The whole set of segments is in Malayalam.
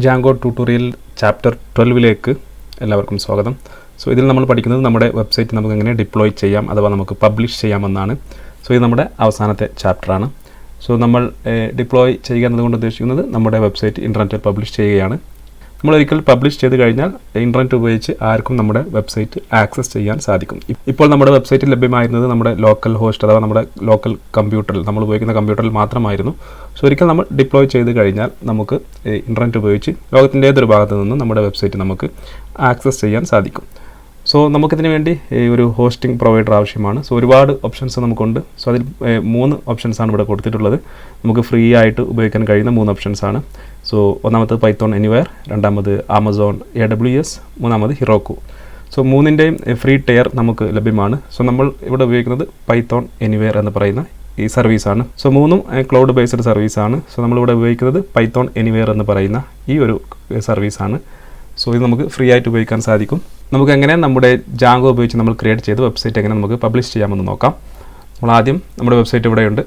ജാങ്കോ ട്യൂട്ടോറിയൽ ചാപ്റ്റർ 12ലേക്ക് എല്ലാവർക്കും സ്വാഗതം. ഇതിൽ നമ്മൾ പഠിക്കുന്നത് നമ്മുടെ വെബ്സൈറ്റ് നമുക്ക് എങ്ങനെ ഡിപ്ലോയ് ചെയ്യാം അഥവാ നമുക്ക് പബ്ലിഷ് ചെയ്യാമെന്നാണ്. ഇത് നമ്മുടെ അവസാനത്തെ ചാപ്റ്ററാണ്. നമ്മൾ ഡിപ്ലോയ് ചെയ്യുക എന്നതുകൊണ്ട് ഉദ്ദേശിക്കുന്നത് നമ്മുടെ വെബ്സൈറ്റ് ഇൻ്റർനെറ്റിൽ പബ്ലിഷ് ചെയ്യുകയാണ്. നമ്മൾ ഒരിക്കൽ പബ്ലിഷ് ചെയ്ത് കഴിഞ്ഞാൽ ഇൻ്റർനെറ്റ് ഉപയോഗിച്ച് ആർക്കും നമ്മുടെ വെബ്സൈറ്റ് ആക്സസ് ചെയ്യാൻ സാധിക്കും. ഇപ്പോൾ നമ്മുടെ വെബ്സൈറ്റിൽ ലഭ്യമായിരുന്നത് നമ്മുടെ ലോക്കൽ ഹോസ്റ്റ് അഥവാ നമ്മുടെ ലോക്കൽ കമ്പ്യൂട്ടറിൽ നമ്മൾ ഉപയോഗിക്കുന്ന കമ്പ്യൂട്ടറിൽ മാത്രമായിരുന്നു. ഒരിക്കൽ നമ്മൾ ഡിപ്ലോയ് ചെയ്ത് കഴിഞ്ഞാൽ നമുക്ക് ഇൻ്റർനെറ്റ് ഉപയോഗിച്ച് ലോകത്തിൻ്റെ ഏതൊരു ഭാഗത്തു നിന്നും നമ്മുടെ വെബ്സൈറ്റ് നമുക്ക് ആക്സസ് ചെയ്യാൻ സാധിക്കും. നമുക്കിതിന് വേണ്ടി ഒരു ഹോസ്റ്റിംഗ് പ്രൊവൈഡർ ആവശ്യമാണ്. ഒരുപാട് ഓപ്ഷൻസ് നമുക്കുണ്ട്. അതിൽ 3 ഓപ്ഷൻസാണ് ഇവിടെ കൊടുത്തിട്ടുള്ളത്. നമുക്ക് ഫ്രീ ആയിട്ട് ഉപയോഗിക്കാൻ കഴിയുന്ന 3 ഓപ്ഷൻസാണ്. ഒന്നാമത് പൈത്തോൺ എനിവെയർ, രണ്ടാമത് ആമസോൺ AWS, മൂന്നാമത് ഹിറോക്കു. മൂന്നിൻ്റെയും ഫ്രീ ടയർ നമുക്ക് ലഭ്യമാണ്. നമ്മൾ ഇവിടെ ഉപയോഗിക്കുന്നത് പൈത്തോൺ എനിവെയർ എന്ന് പറയുന്ന ഈ സർവീസാണ്. മൂന്നും ക്ലൗഡ് ബേസ്ഡ് സർവീസാണ്. നമ്മളിവിടെ ഉപയോഗിക്കുന്നത് പൈത്തോൺ എനിവെയർ എന്ന് പറയുന്ന ഈ ഒരു സർവീസാണ്. ഇത് നമുക്ക് ഫ്രീ ആയിട്ട് ഉപയോഗിക്കാൻ സാധിക്കും. നമുക്ക് എങ്ങനെ നമ്മുടെ ജാങ്കോ ഉപയോഗിച്ച് നമ്മൾ ക്രിയേറ്റ് ചെയ്ത വെബ്സൈറ്റ് എങ്ങനെ നമുക്ക് പബ്ലിഷ് ചെയ്യാമെന്ന് നോക്കാം. നമ്മൾ ആദ്യം നമ്മുടെ വെബ്സൈറ്റ് ഇവിടെയുണ്ട്.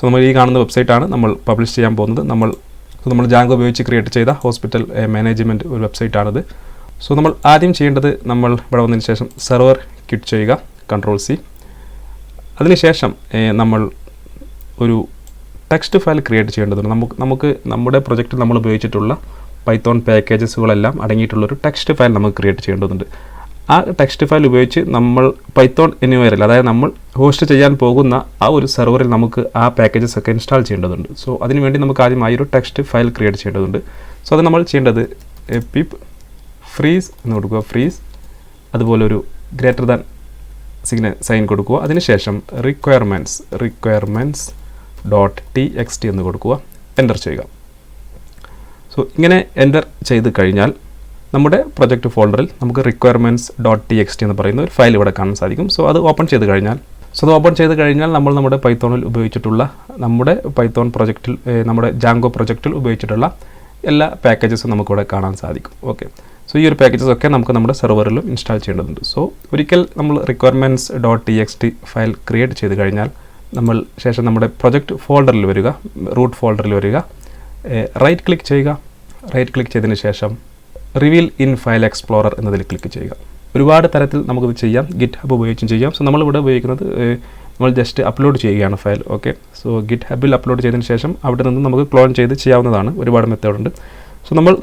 നമ്മൾ ഈ കാണുന്ന വെബ്സൈറ്റാണ് നമ്മൾ പബ്ലിഷ് ചെയ്യാൻ പോകുന്നത്. നമ്മൾ ജാങ്കോ ഉപയോഗിച്ച് ക്രിയേറ്റ് ചെയ്ത ഹോസ്പിറ്റൽ മാനേജ്മെൻറ്റ് ഒരു വെബ്സൈറ്റാണിത്. നമ്മൾ ആദ്യം ചെയ്യേണ്ടത് നമ്മൾ ഇവിടെ വന്നതിന് ശേഷം സെർവർ ക്വിറ്റ് ചെയ്യുക, Ctrl+C. അതിനുശേഷം നമ്മൾ ഒരു ടെക്സ്റ്റ് ഫയൽ ക്രിയേറ്റ് ചെയ്യേണ്ടതുണ്ട്. നമുക്ക് നമ്മുടെ പ്രൊജക്റ്റിൽ നമ്മൾ ഉപയോഗിച്ചിട്ടുള്ള പൈത്തോൺ പാക്കേജസുകളെല്ലാം അടങ്ങിയിട്ടുള്ളൊരു ടെക്സ്റ്റ് ഫയൽ നമുക്ക് ക്രിയേറ്റ് ചെയ്യേണ്ടതുണ്ട്. ആ ടെക്സ്റ്റ് ഫയൽ ഉപയോഗിച്ച് നമ്മൾ പൈത്തോൺ എനിവെയറിൽ, അതായത് നമ്മൾ ഹോസ്റ്റ് ചെയ്യാൻ പോകുന്ന ആ ഒരു സെർവറിൽ നമുക്ക് ആ പാക്കേജസ് ഒക്കെ ഇൻസ്റ്റാൾ ചെയ്യേണ്ടതുണ്ട്. അതിനുവേണ്ടി നമുക്ക് ആദ്യമായി ഒരു ടെക്സ്റ്റ് ഫയൽ ക്രിയേറ്റ് ചെയ്യേണ്ടതുണ്ട്. അത് നമ്മൾ ചെയ്യേണ്ടത് പിപ്പ് ഫ്രീസ് എന്ന് കൊടുക്കുക, ഫ്രീസ്, അതുപോലെ ഒരു ഗ്രേറ്റർ ദാൻ സൈൻ കൊടുക്കുക. അതിനുശേഷം റിക്വയർമെൻറ്റ്സ് .txt എന്ന് കൊടുക്കുക, എൻ്റർ ചെയ്യുക. ഇങ്ങനെ എൻ്റർ ചെയ്ത് കഴിഞ്ഞാൽ നമ്മുടെ പ്രൊജക്റ്റ് ഫോൾഡറിൽ നമുക്ക് requirements.txt എന്ന് പറയുന്ന ഒരു ഫയൽ ഇവിടെ കാണാൻ സാധിക്കും. അത് ഓപ്പൺ ചെയ്ത് കഴിഞ്ഞാൽ നമ്മൾ നമ്മുടെ പൈത്തോണിൽ ഉപയോഗിച്ചിട്ടുള്ള നമ്മുടെ പൈത്തോൺ പ്രൊജക്റ്റിൽ നമ്മുടെ ജാങ്കോ പ്രൊജക്റ്റിൽ ഉപയോഗിച്ചിട്ടുള്ള എല്ലാ പാക്കേജസും നമുക്കിവിടെ കാണാൻ സാധിക്കും. ഓക്കെ, ഈ ഒരു പാക്കേജസ് ഒക്കെ നമുക്ക് നമ്മുടെ സെർവറിലും ഇൻസ്റ്റാൾ ചെയ്യേണ്ടതുണ്ട്. ഒരിക്കൽ നമ്മൾ requirements.txt ഫയൽ ക്രിയേറ്റ് ചെയ്ത് കഴിഞ്ഞാൽ ശേഷം നമ്മുടെ പ്രൊജക്റ്റ് ഫോൾഡറിൽ വരിക, റൂട്ട് ഫോൾഡറിൽ വരിക, റൈറ്റ് ക്ലിക്ക് ചെയ്യുക. റൈറ്റ് ക്ലിക്ക് ചെയ്തതിന് ശേഷം റിവീൽ ഇൻ ഫയൽ എക്സ്പ്ലോറർ എന്നതിൽ ക്ലിക്ക് ചെയ്യുക. ഒരുപാട് തരത്തിൽ നമുക്കിത് ചെയ്യാം. GitHub ഉപയോഗിച്ചും ചെയ്യാം. നമ്മളിവിടെ ഉപയോഗിക്കുന്നത് നമ്മൾ ജസ്റ്റ് അപ്ലോഡ് ചെയ്യുകയാണ് ഫയൽ. ഓക്കെ, GitHubൽ അപ്ലോഡ് ചെയ്തതിന് ശേഷം അവിടെ നിന്ന് നമുക്ക് ക്ലോൺ ചെയ്ത് ചെയ്യാവുന്നതാണ്. ഒരുപാട് മെത്തേഡുണ്ട്.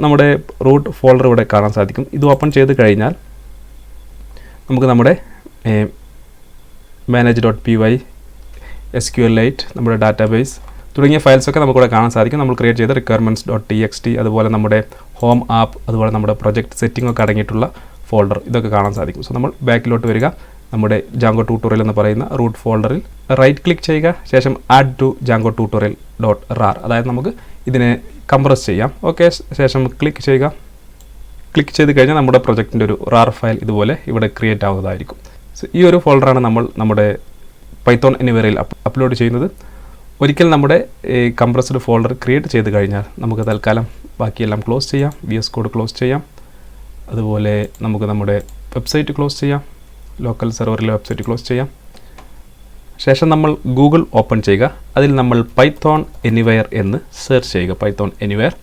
നമ്മുടെ റൂട്ട് ഫോൾഡർ ഇവിടെ കാണാൻ സാധിക്കും. ഇത് ഓപ്പൺ ചെയ്ത് കഴിഞ്ഞാൽ നമുക്ക് നമ്മുടെ manage.py, SQLite, നമ്മുടെ ഡാറ്റാബേസ് തുടങ്ങിയ ഫയൽസൊക്കെ നമുക്കിവിടെ കാണാൻ സാധിക്കും. നമ്മൾ ക്രിയേറ്റ് ചെയ്ത requirements.txt, അതുപോലെ നമ്മുടെ ഹോം ആപ്പ്, അതുപോലെ നമ്മുടെ പ്രൊജക്റ്റ് സെറ്റിംഗ് ഒക്കെ അടങ്ങിയിട്ടുള്ള ഫോൾഡർ, ഇതൊക്കെ കാണാൻ സാധിക്കും. നമ്മൾ ബാക്കിലോട്ട് വരിക, നമ്മുടെ ജാങ്കോ ട്യൂട്ടോറിയൽ എന്ന് പറയുന്ന റൂട്ട് ഫോൾഡറിൽ റൈറ്റ് ക്ലിക്ക് ചെയ്യുക. ശേഷം ആഡ് ടു ജാങ്കോ tutorial.rar, അതായത് നമുക്ക് ഇതിനെ കംപ്രസ് ചെയ്യാം. ഓക്കെ, ശേഷം ക്ലിക്ക് ചെയ്യുക. ക്ലിക്ക് ചെയ്ത് കഴിഞ്ഞാൽ നമ്മുടെ പ്രൊജക്റ്റിൻ്റെ ഒരു റാർ ഫയൽ ഇതുപോലെ ഇവിടെ ക്രിയേറ്റ് ആവുന്നതായിരിക്കും. ഈ ഒരു ഫോൾഡറാണ് നമ്മൾ നമ്മുടെ പൈത്തോൺ എനിവെയറിൽ അപ്ലോഡ് ചെയ്യുന്നത്. ഒരിക്കൽ നമ്മുടെ കംപ്രസ്ഡ് ഫോൾഡർ ക്രിയേറ്റ് ചെയ്ത് കഴിഞ്ഞാൽ നമുക്ക് തൽക്കാലം ബാക്കിയെല്ലാം ക്ലോസ് ചെയ്യാം. VS കോഡ് ക്ലോസ് ചെയ്യാം. അതുപോലെ നമുക്ക് നമ്മുടെ വെബ്സൈറ്റ് ക്ലോസ് ചെയ്യാം. ലോക്കൽ സെർവറിലെ വെബ്സൈറ്റ് ക്ലോസ് ചെയ്യാം. ശേഷം നമ്മൾ ഗൂഗിൾ ഓപ്പൺ ചെയ്യുക. അതിൽ നമ്മൾ പൈത്തോൺ എനിവെയർ എന്ന് സെർച്ച് ചെയ്യുക, പൈത്തോൺ എനിവെയർ.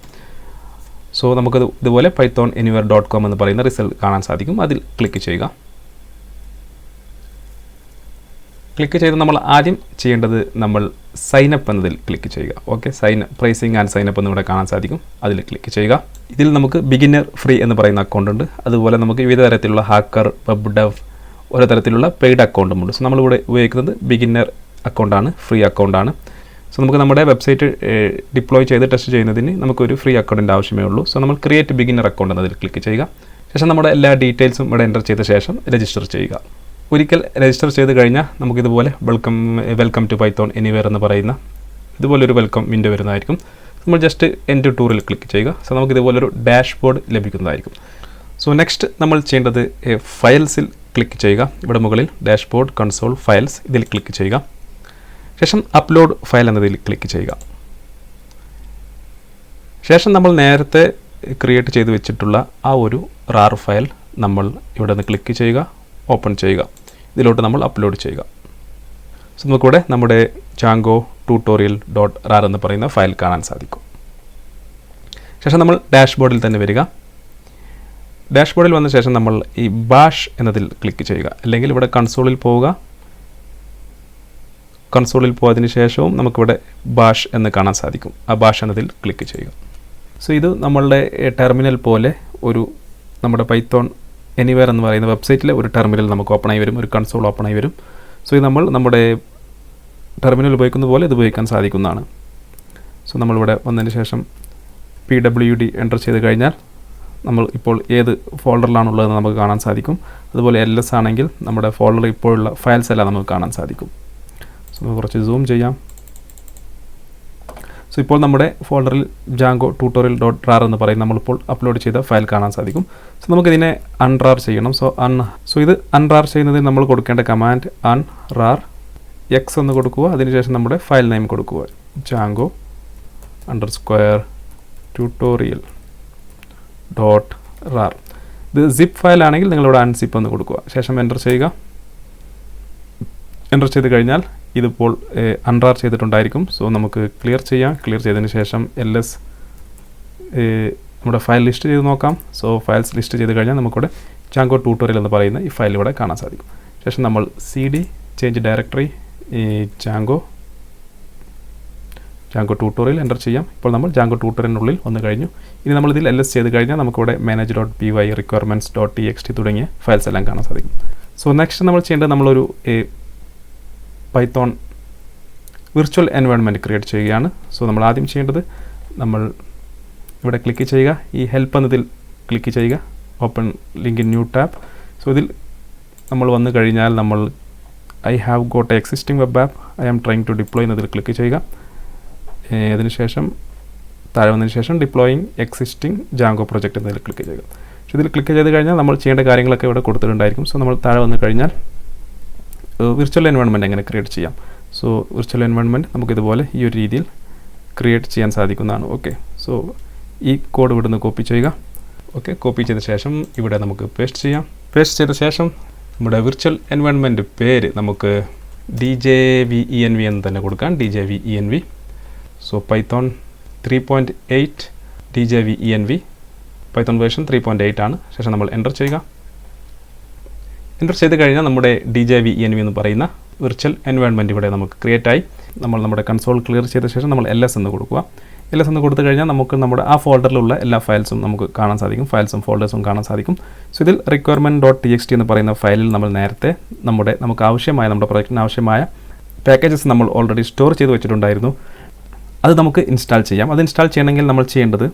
നമുക്കത് ഇതുപോലെ pythonanywhere.com എന്ന് പറയുന്ന റിസൾട്ട് കാണാൻ സാധിക്കും. അതിൽ ക്ലിക്ക് ചെയ്യുക. ക്ലിക്ക് ചെയ്ത് നമ്മൾ ആദ്യം ചെയ്യേണ്ടത് നമ്മൾ സൈനപ്പ് എന്നതിൽ ക്ലിക്ക് ചെയ്യുക. ഓക്കെ, പ്രൈസിങ് ആൻഡ് സൈനപ്പ് എന്നിവിടെ കാണാൻ സാധിക്കും. അതിൽ ക്ലിക്ക് ചെയ്യുക. ഇതിൽ നമുക്ക് ബിഗിനർ ഫ്രീ എന്ന് പറയുന്ന അക്കൗണ്ട് ഉണ്ട്. അതുപോലെ നമുക്ക് വിവിധ തരത്തിലുള്ള ഹാക്കർ, വെബ് ഡെവ്, ഓരോ തരത്തിലുള്ള പെയ്ഡ് അക്കൗണ്ടും ഉണ്ട്. നമ്മളിവിടെ ഉപയോഗിക്കുന്നത് ബിഗിനർ അക്കൗണ്ടാണ്, ഫ്രീ അക്കൗണ്ടാണ്. നമുക്ക് നമ്മുടെ വെബ്സൈറ്റ് ഡിപ്ലോയ് ചെയ്ത് ടെസ്റ്റ് ചെയ്യുന്നതിന് നമുക്കൊരു ഫ്രീ അക്കൗണ്ടിൻ്റെ ആവശ്യമേ ഉള്ളൂ. നമ്മൾ ക്രിയേറ്റ് ബിഗിനർ അക്കൗണ്ട് എന്നതിൽ ക്ലിക്ക് ചെയ്യുക. ശേഷം നമ്മുടെ എല്ലാ ഡീറ്റെയിൽസും ഇവിടെ എൻ്റർ ചെയ്ത ശേഷം രജിസ്റ്റർ ചെയ്യുക. ഒരിക്കൽ രജിസ്റ്റർ ചെയ്ത് കഴിഞ്ഞാൽ നമുക്കിതുപോലെ വെൽക്കം ടു പൈത്തോൺ എനിവെയർ എന്ന് പറയുന്ന ഇതുപോലൊരു വെൽക്കം വിൻഡോ വരുന്നതായിരിക്കും. നമ്മൾ ജസ്റ്റ് എൻഡ് ടൂറിൽ ക്ലിക്ക് ചെയ്യുക. നമുക്കിതുപോലൊരു ഡാഷ്ബോർഡ് ലഭിക്കുന്നതായിരിക്കും. നെക്സ്റ്റ് നമ്മൾ ചെയ്യേണ്ടത് ഫയൽസിൽ ക്ലിക്ക് ചെയ്യുക. ഇവിടെ മുകളിൽ ഡാഷ്ബോർഡ്, കൺസോൾ, ഫയൽസ്, ഇതിൽ ക്ലിക്ക് ചെയ്യുക. ശേഷം അപ്ലോഡ് ഫയൽ എന്നതിൽ ക്ലിക്ക് ചെയ്യുക. ശേഷം നമ്മൾ നേരത്തെ ക്രിയേറ്റ് ചെയ്ത് വെച്ചിട്ടുള്ള ആ ഒരു റാർ ഫയൽ നമ്മൾ ഇവിടെ നിന്ന് ക്ലിക്ക് ചെയ്യുക, ഓപ്പൺ ചെയ്യുക. ഇതിലോട്ട് നമ്മൾ അപ്ലോഡ് ചെയ്യുക. നമുക്കിവിടെ നമ്മുടെ ജാങ്കോ tutorial.rar എന്ന് പറയുന്ന ഫയൽ കാണാൻ സാധിക്കും. ശേഷം നമ്മൾ ഡാഷ്ബോർഡിൽ തന്നെ വരിക. ഡാഷ്ബോർഡിൽ വന്ന ശേഷം നമ്മൾ ഈ ബാഷ് എന്നതിൽ ക്ലിക്ക് ചെയ്യുക, അല്ലെങ്കിൽ ഇവിടെ കൺസോളിൽ പോവുക. കൺസോളിൽ പോയതിന് ശേഷവും നമുക്കിവിടെ ബാഷ് എന്ന് കാണാൻ സാധിക്കും. ആ ബാഷ് എന്നതിൽ ക്ലിക്ക് ചെയ്യുക. സോ ഇത് നമ്മളുടെ ടെർമിനൽ പോലെ നമ്മുടെ പൈത്തോൺ എനിവെയർ എന്ന് പറയുന്ന വെബ്സൈറ്റിലെ ഒരു ടെർമിനൽ നമുക്ക് ഓപ്പൺ ആയി വരും, ഒരു കൺസോൾ ഓപ്പൺ ആയി വരും. സോ ഇത് നമ്മുടെ ടെർമിനൽ ഉപയോഗിക്കുന്ന പോലെ ഇത് ഉപയോഗിക്കാൻ സാധിക്കുന്നതാണ്. സോ നമ്മളിവിടെ വന്നതിന് ശേഷം PWD എൻ്റർ ചെയ്ത് കഴിഞ്ഞാൽ നമ്മൾ ഇപ്പോൾ ഏത് ഫോൾഡറിലാണുള്ളതെന്ന് നമുക്ക് കാണാൻ സാധിക്കും. അതുപോലെ LS ആണെങ്കിൽ നമ്മുടെ ഫോൾഡറിൽ ഇപ്പോഴുള്ള ഫയൽസ് എല്ലാം നമുക്ക് കാണാൻ സാധിക്കും. സോ നമുക്ക് കുറച്ച് സൂം ചെയ്യാം. സോ ഇപ്പോൾ നമ്മുടെ ഫോൾഡറിൽ Django tutorial.rar എന്ന് പറയുന്ന നമ്മളിപ്പോൾ അപ്ലോഡ് ചെയ്ത ഫയൽ കാണാൻ സാധിക്കും. സോ നമുക്കിതിനെ അൺറാർ ചെയ്യണം. സോ ഇത് അൺറാർ ചെയ്യുന്നതിന് നമ്മൾ കൊടുക്കേണ്ട കമാൻഡ് unrar x എന്ന് കൊടുക്കുക. അതിനുശേഷം നമ്മുടെ ഫയൽ നെയിം കൊടുക്കുക, Django _tutorial.rar. ഇത് സിപ്പ് ഫയൽ ആണെങ്കിൽ നിങ്ങളിവിടെ അൺസിപ്പ് എന്ന് കൊടുക്കുക. ശേഷം എൻ്റർ ചെയ്യുക. എൻ്റർ ചെയ്ത് കഴിഞ്ഞാൽ ഇതിപ്പോൾ അൺറാർ ചെയ്തിട്ടുണ്ടായിരിക്കും. സോ നമുക്ക് ക്ലിയർ ചെയ്യാം. ക്ലിയർ ചെയ്തതിന് ശേഷം LS നമ്മുടെ ഫയൽ ലിസ്റ്റ് ചെയ്ത് നോക്കാം. സോ ഫയൽസ് ലിസ്റ്റ് ചെയ്ത് കഴിഞ്ഞാൽ നമുക്കിവിടെ Django tutorial എന്ന് പറയുന്ന ഈ ഫയൽ ഇവിടെ കാണാൻ സാധിക്കും. ശേഷം നമ്മൾ CD change directory Django tutorial enter ചെയ്യാം. ഇപ്പോൾ നമ്മൾ Django tutorialനുള്ളിൽ വന്നു കഴിഞ്ഞു. ഇനി നമ്മളിതിൽ LS ചെയ്ത് കഴിഞ്ഞാൽ നമുക്കിവിടെ manage.py requirements.txt തുടങ്ങിയ ഫയൽസ് എല്ലാം കാണാൻ സാധിക്കും. സോ നെക്സ്റ്റ് നമ്മൾ ചെയ്യേണ്ടത് നമ്മളൊരു പൈത്തോൺ വിർച്വൽ എൻവയോൺമെൻറ്റ് ക്രിയേറ്റ് ചെയ്യുകയാണ്. സോ നമ്മൾ ആദ്യം ചെയ്യേണ്ടത് നമ്മൾ ഇവിടെ ക്ലിക്ക് ചെയ്യുക, ഈ ഹെൽപ്പ് എന്നതിൽ ക്ലിക്ക് ചെയ്യുക, open link in new tab. So ഇതിൽ നമ്മൾ വന്നു കഴിഞ്ഞാൽ നമ്മൾ I have got a existing web app I am trying to deploy എന്നതിൽ ക്ലിക്ക് ചെയ്യുക. അതിനുശേഷം താഴെ വന്നതിന് ശേഷം ഡിപ്ലോയിങ് എക്സിസ്റ്റിംഗ് Django പ്രൊജക്റ്റ് എന്നതിൽ ക്ലിക്ക് ചെയ്യുക. പക്ഷേ ഇതിൽ ക്ലിക്ക് ചെയ്ത് കഴിഞ്ഞാൽ നമ്മൾ ചെയ്യേണ്ട കാര്യങ്ങളൊക്കെ ഇവിടെ കൊടുത്തിട്ടുണ്ടായിരിക്കും. സോ നമ്മൾ താഴെ വന്നു കഴിഞ്ഞാൽ വിർച്വൽ എൻവയോൺമെൻറ്റ് എങ്ങനെ ക്രിയേറ്റ് ചെയ്യാം. സോ വിർച്വൽ എൻവയോൺമെൻറ്റ് നമുക്കിതുപോലെ ഈ ഒരു രീതിയിൽ ക്രിയേറ്റ് ചെയ്യാൻ സാധിക്കുന്നതാണ്. ഓക്കെ, സോ ഈ കോഡ് ഇവിടുന്ന് കോപ്പി ചെയ്യുക. ഓക്കെ, കോപ്പി ചെയ്ത ശേഷം ഇവിടെ നമുക്ക് പേസ്റ്റ് ചെയ്യാം. പേസ്റ്റ് ചെയ്ത ശേഷം നമ്മുടെ വിർച്വൽ എൻവയോൺമെൻറ്റ് പേര് നമുക്ക് DJVENV എന്ന് തന്നെ കൊടുക്കാം, DJVENV. So Python 3.8 DJVENV, Python version 3.8 ആണ്. ശേഷം നമ്മൾ എൻ്റർ ചെയ്യുക. എൻ്റർ ചെയ്ത് കഴിഞ്ഞാൽ നമ്മുടെ DJVENV എന്ന് പറയുന്ന വിർച്വൽ എൻവയോൺമെൻറ്റ് ഇവിടെ നമുക്ക് ക്രിയേറ്റ് ആയി. നമ്മുടെ കൺസോൾ ക്ലിയർ ചെയ്ത ശേഷം നമ്മൾ LS എന്ന് കൊടുക്കുക. LS എന്ന് കൊടുത്തു കഴിഞ്ഞാൽ നമുക്ക് നമ്മുടെ ആ ഫോൾഡറിലുള്ള എല്ലാ ഫയൽസും നമുക്ക് കാണാൻ സാധിക്കും, ഫയൽസും ഫോൾഡേഴ്സും കാണാൻ സാധിക്കും. സോ ഇതിൽ requirement.txt എന്ന് പറയുന്ന ഫയലിൽ നമ്മൾ നേരത്തെ നമുക്ക് ആവശ്യമായ നമ്മുടെ പ്രൊജക്റ്റിന് ആവശ്യമായ പാക്കേജസ് നമ്മൾ ഓൾറെഡി സ്റ്റോർ ചെയ്ത് വെച്ചിട്ടുണ്ടായിരുന്നു. അത് നമുക്ക് ഇൻസ്റ്റാൾ ചെയ്യാം. അത് ഇൻസ്റ്റാൾ ചെയ്യണമെങ്കിൽ നമ്മൾ ചെയ്യേണ്ടത്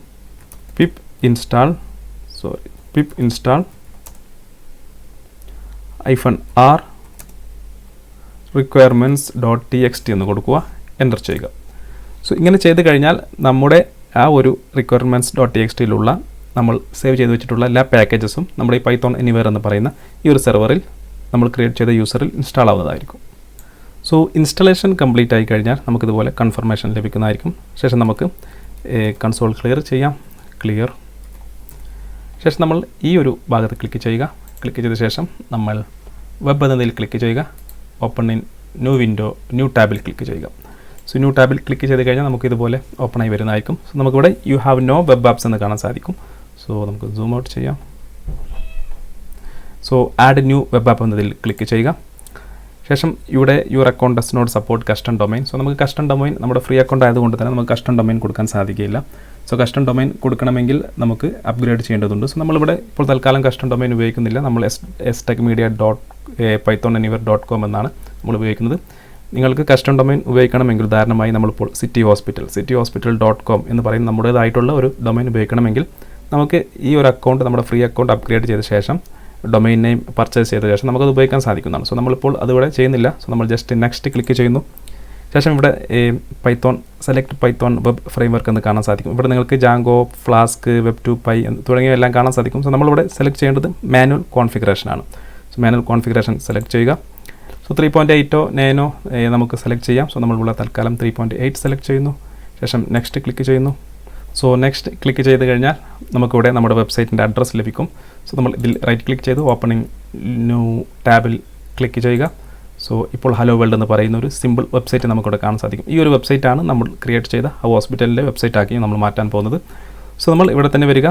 pip install -r requirements.txt എന്ന് കൊടുക്കുക, എൻ്റർ ചെയ്യുക. സോ ഇങ്ങനെ ചെയ്ത് കഴിഞ്ഞാൽ നമ്മുടെ ആ ഒരു requirements.txtയിലുള്ള നമ്മൾ സേവ് ചെയ്ത് വെച്ചിട്ടുള്ള എല്ലാ പാക്കേജസും നമ്മുടെ ഈ പൈത്തോൺ എനിവെയർ എന്ന് പറയുന്ന ഈ ഒരു സെർവറിൽ നമ്മൾ ക്രിയേറ്റ് ചെയ്ത യൂസറിൽ ഇൻസ്റ്റാൾ ആവുന്നതായിരിക്കും. സോ ഇൻസ്റ്റലേഷൻ കംപ്ലീറ്റ് ആയി കഴിഞ്ഞാൽ നമുക്കിതുപോലെ കൺഫർമേഷൻ ലഭിക്കുന്നതായിരിക്കും. ശേഷം നമുക്ക് കൺസോൾ ക്ലിയർ ചെയ്യാം, ക്ലിയർ. ശേഷം നമ്മൾ ഈ ഒരു ഭാഗത്ത് ക്ലിക്ക് ചെയ്യുക. ക്ലിക്ക് ചെയ്ത ശേഷം നമ്മൾ വെബ് എന്നതിൽ ക്ലിക്ക് ചെയ്യുക, open in new window, new ടാബിൽ ക്ലിക്ക് ചെയ്യുക. സോ ന്യൂ ടാബിൽ ക്ലിക്ക് ചെയ്ത് കഴിഞ്ഞാൽ നമുക്ക് ഇതുപോലെ ഓപ്പൺ ആയി വരുന്നതായിരിക്കും. സോ നമുക്കിവിടെ you have no web apps എന്ന് കാണാൻ സാധിക്കും. സോ നമുക്ക് സൂം ഔട്ട് ചെയ്യാം. So add new web app എന്നതിൽ ക്ലിക്ക് ചെയ്യുക. ശേഷം ഇവിടെ your account does not support custom domain. So നമുക്ക് കസ്റ്റം ഡൊമൈൻ നമ്മുടെ ഫ്രീ അക്കൗണ്ട് ആയതുകൊണ്ട് തന്നെ നമുക്ക് കസ്റ്റം ഡൊമൈൻ കൊടുക്കാൻ സാധിക്കില്ല. സോ കസ്റ്റം ഡൊമൈൻ കൊടുക്കണമെങ്കിൽ നമുക്ക് അപ്ഗ്രേഡ് ചെയ്യേണ്ടതുണ്ട്. സോ നമ്മളിവിടെ ഇപ്പോൾ തൽക്കാലം കസ്റ്റം ഡൊമൈൻ ഉപയോഗിക്കുന്നില്ല. നമ്മൾ stechmedia.pythonanywhere.com എന്നാണ് നമ്മൾ ഉപയോഗിക്കുന്നത്. നിങ്ങൾക്ക് കസ്റ്റം ഡൊമൈൻ ഉപയോഗിക്കണമെങ്കിൽ ഉദാഹരണമായി നമ്മളിപ്പോൾ cityhospital.com എന്ന് പറയുന്ന നമ്മുടേതായിട്ടുള്ള ഒരു ഡൊമൈൻ ഉപയോഗിക്കണമെങ്കിൽ നമുക്ക് ഈ ഒരു അക്കൗണ്ട് നമ്മുടെ ഫ്രീ അക്കൗണ്ട് അപ്ഗ്രേഡ് ചെയ്ത ശേഷം ഡൊമൈൻ നെയിം പർച്ചേസ് ചെയ്ത ശേഷം നമുക്കത് ഉപയോഗിക്കാൻ സാധിക്കുന്നതാണ്. സോ നമ്മളിപ്പോൾ അതിവിടെ ചെയ്യുന്നില്ല. സോ നമ്മൾ ജസ്റ്റ് നെക്സ്റ്റ് ക്ലിക്ക് ചെയ്യുന്നു. ശേഷം ഇവിടെ സെലക്ട് പൈത്തോൺ വെബ് ഫ്രെയിംവർക്ക് എന്ന് കാണാൻ സാധിക്കും. ഇവിടെ നിങ്ങൾക്ക് Django, Flask, Web2Py തുടങ്ങിയവയെല്ലാം കാണാൻ സാധിക്കും. സോ നമ്മളിവിടെ സെലക്ട് ചെയ്യേണ്ടത് മാനുവൽ കോൺഫിഗറേഷനാണ്. സോ മാനുവൽ കോൺഫിഗറേഷൻ സെലക്ട് ചെയ്യുക. സോ 3.8 9 നമുക്ക് സെലക്ട് ചെയ്യാം. സോ നമ്മളിവിടെ തൽക്കാലം 3.8 സെലക്ട് ചെയ്യുന്നു. ശേഷം നെക്സ്റ്റ് ക്ലിക്ക് ചെയ്യുന്നു. സോ നെക്സ്റ്റ് ക്ലിക്ക് ചെയ്ത് കഴിഞ്ഞാൽ നമുക്കിവിടെ നമ്മുടെ വെബ്സൈറ്റിൻ്റെ അഡ്രസ്സ് ലഭിക്കും. സോ നമ്മൾ ഇതിൽ റൈറ്റ് ക്ലിക്ക് ചെയ്ത് ഓപ്പണിംഗ് ന്യൂ ടാബിൽ ക്ലിക്ക് ചെയ്യുക. സോ ഇപ്പോൾ ഹലോ വേൾഡ് എന്ന് പറയുന്ന ഒരു സിമ്പിൾ വെബ്സൈറ്റ് നമുക്കിവിടെ കാണാൻ സാധിക്കും. ഈ ഒരു വെബ്സൈറ്റാണ് നമ്മൾ ക്രിയേറ്റ് ചെയ്ത ആ ഹോസ്പിറ്റലിൻ്റെ വെബ്സൈറ്റ് ആക്കി നമ്മൾ മാറ്റാൻ പോകുന്നത്. സോ നമ്മൾ ഇവിടെ തന്നെ വരിക,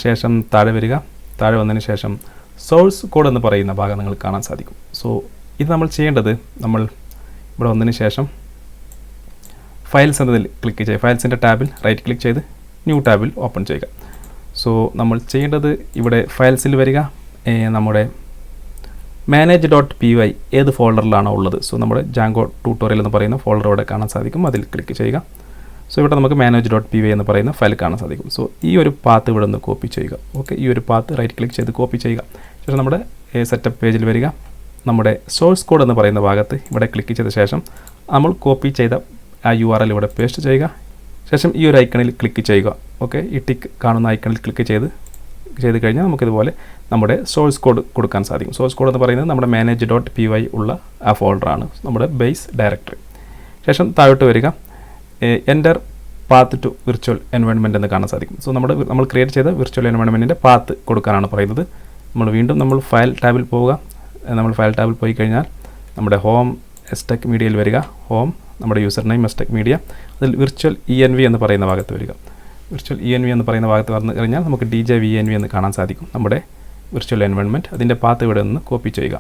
ശേഷം താഴെ വരിക, താഴെ വന്നതിന് ശേഷം സോഴ്സ് കോഡ് എന്ന് പറയുന്ന ഭാഗം നിങ്ങൾ കാണാൻ സാധിക്കും. സോ ഇത് നമ്മൾ ചെയ്യേണ്ടത്, നമ്മൾ ഇവിടെ വന്നതിന് ശേഷം ഫയൽസ് എന്നതിൽ ക്ലിക്ക് ചെയ്യുക. ഫയൽസിൻ്റെ ടാബിൽ റൈറ്റ് ക്ലിക്ക് ചെയ്ത് ന്യൂ ടാബിൽ ഓപ്പൺ ചെയ്യുക. സോ നമ്മൾ ചെയ്യേണ്ടത് ഇവിടെ ഫയൽസിൽ വരിക, നമ്മുടെ manage.py ഏത് ഫോൾഡറിലാണോ ഉള്ളത്, സോ നമ്മുടെ ജാങ്കോ ട്യൂട്ടോറിയൽ എന്ന് പറയുന്ന ഫോൾഡർ ഇവിടെ കാണാൻ സാധിക്കും, അതിൽ ക്ലിക്ക് ചെയ്യുക. സോ ഇവിടെ നമുക്ക് manage.py എന്ന് പറയുന്ന ഫയൽ കാണാൻ സാധിക്കും. സോ ഈ ഒരു പാത്ത് ഇവിടെ നിന്ന് കോപ്പി ചെയ്യുക. ഓക്കെ, ഈ ഒരു പാത്ത് റൈറ്റ് ക്ലിക്ക് ചെയ്ത് കോപ്പി ചെയ്യുക. ശേഷം നമ്മുടെ സെറ്റപ്പ് പേജിൽ വരിക, നമ്മുടെ സോഴ്സ് കോഡ് എന്ന് പറയുന്ന ഭാഗത്ത് ഇവിടെ ക്ലിക്ക് ചെയ്ത ശേഷം നമ്മൾ കോപ്പി ചെയ്ത ആ URL ഇവിടെ പേസ്റ്റ് ചെയ്യുക. ശേഷം ഈ ഒരു ഐക്കണിൽ ക്ലിക്ക് ചെയ്യുക. ഓക്കെ, ഈ ടിക്ക് കാണുന്ന ഐക്കണിൽ ക്ലിക്ക് ചെയ്ത് കഴിഞ്ഞാൽ നമുക്കിതുപോലെ നമ്മുടെ സോഴ്സ് കോഡ് കൊടുക്കാൻ സാധിക്കും. സോഴ്സ് കോഡ് എന്ന് പറയുന്നത് നമ്മുടെ manage.py ഉള്ള ആ ഫോൾഡറാണ്, നമ്മുടെ ബേസ് ഡയറക്ടറി. ശേഷം താഴോട്ട് വരിക, enter path to virtual environment എന്ന് കാണാൻ സാധിക്കും. സോ നമ്മൾ ക്രിയേറ്റ് ചെയ്ത വിർച്വൽ എൻവയോൺമെൻറ്റിൻ്റെ പാത്ത് കൊടുക്കാനാണ് പറയുന്നത്. നമ്മൾ ഫയൽ ടാബിൽ പോവുക. നമ്മൾ ഫയൽ ടാബിൽ പോയി കഴിഞ്ഞാൽ നമ്മുടെ ഹോം എസ്റ്റെക് മീഡിയയിൽ വരിക, ഹോം നമ്മുടെ യൂസർ നെയിം എസ്റ്റെക് മീഡിയ, അതിൽ വിർച്വൽ ENV എന്ന് പറയുന്ന ഭാഗത്ത് വരിക. വിർച്വൽ ENV എന്ന് പറയുന്ന ഭാഗത്ത് വന്നു കഴിഞ്ഞാൽ നമുക്ക് DJVNV എന്ന് കാണാൻ സാധിക്കും, നമ്മുടെ വിർച്വൽ എൻവയോൺമെൻറ്റ്. അതിൻ്റെ പാത്ത് ഇവിടെ നിന്ന് കോപ്പി ചെയ്യുക.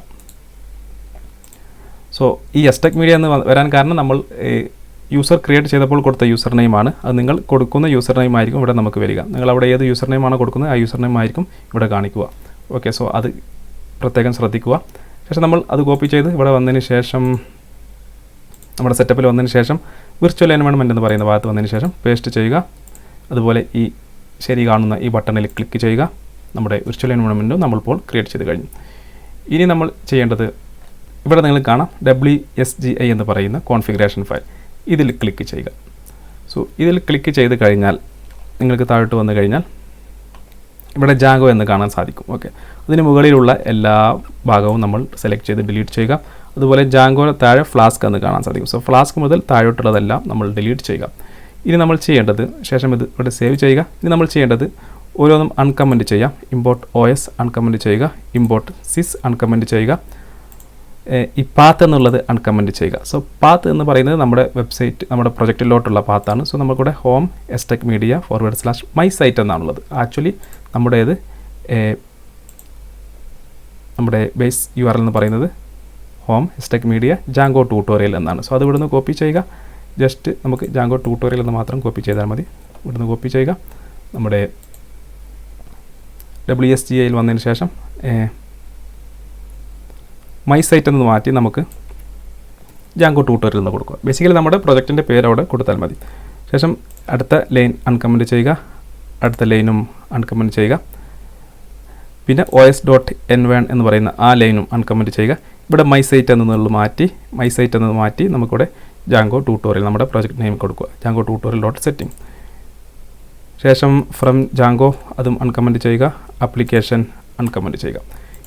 സോ ഈ എസ്റ്റെക് മീഡിയ എന്ന് വരാൻ കാരണം നമ്മൾ യൂസർ ക്രിയേറ്റ് ചെയ്തപ്പോൾ കൊടുത്ത യൂസർ നെയിമാണ്. അത് നിങ്ങൾ കൊടുക്കുന്ന യൂസർ നെയിം ആയിരിക്കും ഇവിടെ നമുക്ക് വരിക. നിങ്ങൾ അവിടെ ഏത് യൂസർ നെയിമാണോ കൊടുക്കുന്നത് ആ യൂസർ നെയിം ആയിരിക്കും ഇവിടെ കാണിക്കുക. ഓക്കെ, സോ അത് പ്രത്യേകം ശ്രദ്ധിക്കുക. ശേഷം നമ്മൾ അത് കോപ്പി ചെയ്ത് ഇവിടെ വന്നതിന് ശേഷം നമ്മുടെ സെറ്റപ്പിൽ വന്നതിന് ശേഷം വിർച്വൽ എൻവയോൺമെൻറ്റ് എന്ന് പറയുന്ന ഭാഗത്ത് വന്നതിന് ശേഷം പേസ്റ്റ് ചെയ്യുക. അതുപോലെ ഈ ശരി കാണുന്ന ഈ ബട്ടണിൽ ക്ലിക്ക് ചെയ്യുക. നമ്മുടെ വിർച്വൽ എൻവയോൺമെൻറ്റും നമ്മളിപ്പോൾ ക്രിയേറ്റ് ചെയ്ത് കഴിഞ്ഞു. ഇനി നമ്മൾ ചെയ്യേണ്ടത്, ഇവിടെ നിങ്ങൾ കാണാം WSGI എന്ന് പറയുന്ന കോൺഫിഗറേഷൻ ഫയൽ, ഇതിൽ ക്ലിക്ക് ചെയ്യുക. സോ ഇതിൽ ക്ലിക്ക് ചെയ്ത് കഴിഞ്ഞാൽ നിങ്ങൾക്ക് താഴോട്ട് വന്നു കഴിഞ്ഞാൽ ഇവിടെ ജാങ്കോ എന്ന് കാണാൻ സാധിക്കും. ഓക്കെ, അതിന് മുകളിലുള്ള എല്ലാ ഭാഗവും നമ്മൾ സെലക്ട് ചെയ്ത് ഡിലീറ്റ് ചെയ്യുക. അതുപോലെ ജാങ്കോ താഴെ ഫ്ലാസ്ക് എന്ന് കാണാൻ സാധിക്കും. സോ ഫ്ലാസ്ക് മുതൽ താഴോട്ടുള്ളതെല്ലാം നമ്മൾ ഡിലീറ്റ് ചെയ്യുക. ഇനി നമ്മൾ ചെയ്യേണ്ടത്, ശേഷം ഇത് ഇവിടെ സേവ് ചെയ്യുക. ഇനി നമ്മൾ ചെയ്യേണ്ടത് ഓരോന്നും അൺകമൻറ്റ് ചെയ്യാം. ഇമ്പോർട്ട് OS അൺകമൻറ്റ് ചെയ്യുക, ഇമ്പോർട്ട് sys അൺകമൻറ്റ് ചെയ്യുക, ഈ പാത്ത് എന്നുള്ളത് അൺകമൻറ്റ് ചെയ്യുക. സോ പാത്ത് എന്ന് പറയുന്നത് നമ്മുടെ വെബ്സൈറ്റ്, നമ്മുടെ പ്രൊജക്റ്റിലോട്ടുള്ള പാത്താണ്. സോ നമുക്കിവിടെ home Estech media /my site എന്നാണുള്ളത്. ആക്ച്വലി നമ്മുടേത് നമ്മുടെ ബേസ് URL എന്ന് പറയുന്നത് home Estech media Django tutorial എന്നാണ്. സോ അത് ഇവിടുന്ന് കോപ്പി ചെയ്യുക. ജസ്റ്റ് നമുക്ക് ജാങ്കോ ട്യൂട്ടോറിയൽ എന്ന് മാത്രം കോപ്പി ചെയ്താൽ മതി. ഇവിടുന്ന് കോപ്പി ചെയ്യുക. നമ്മുടെ WSGIയിൽ വന്നതിന് ശേഷം മൈ സൈറ്റ് എന്ന് മാറ്റി നമുക്ക് ജാങ്കോ ട്യൂട്ടോറിയൽ എന്ന് കൊടുക്കുക. ബേസിക്കലി നമ്മുടെ പ്രൊജക്റ്റിൻ്റെ പേര് അവിടെ കൊടുത്താൽ മതി. ശേഷം അടുത്ത ലൈൻ അൺകമൻറ്റ് ചെയ്യുക, അടുത്ത ലൈനും അൺകമൻറ്റ് ചെയ്യുക. പിന്നെ OS.env എന്ന് പറയുന്ന ആ ലൈനും അൺകമൻറ്റ് ചെയ്യുക. ഇവിടെ മൈ സൈറ്റ് എന്നുള്ളത് മാറ്റി നമുക്കിവിടെ ജാങ്കോ ട്യൂട്ടോറിയൽ നമ്മുടെ പ്രൊജക്റ്റ് നെയിം കൊടുക്കുക, ജാങ്കോ ട്യൂട്ടോറിയൽ.setting. ശേഷം ഫ്രം ജാങ്കോ അതും അൺകമൻറ്റ് ചെയ്യുക, ആപ്ലിക്കേഷൻ അൺകമൻറ്റ് ചെയ്യുക.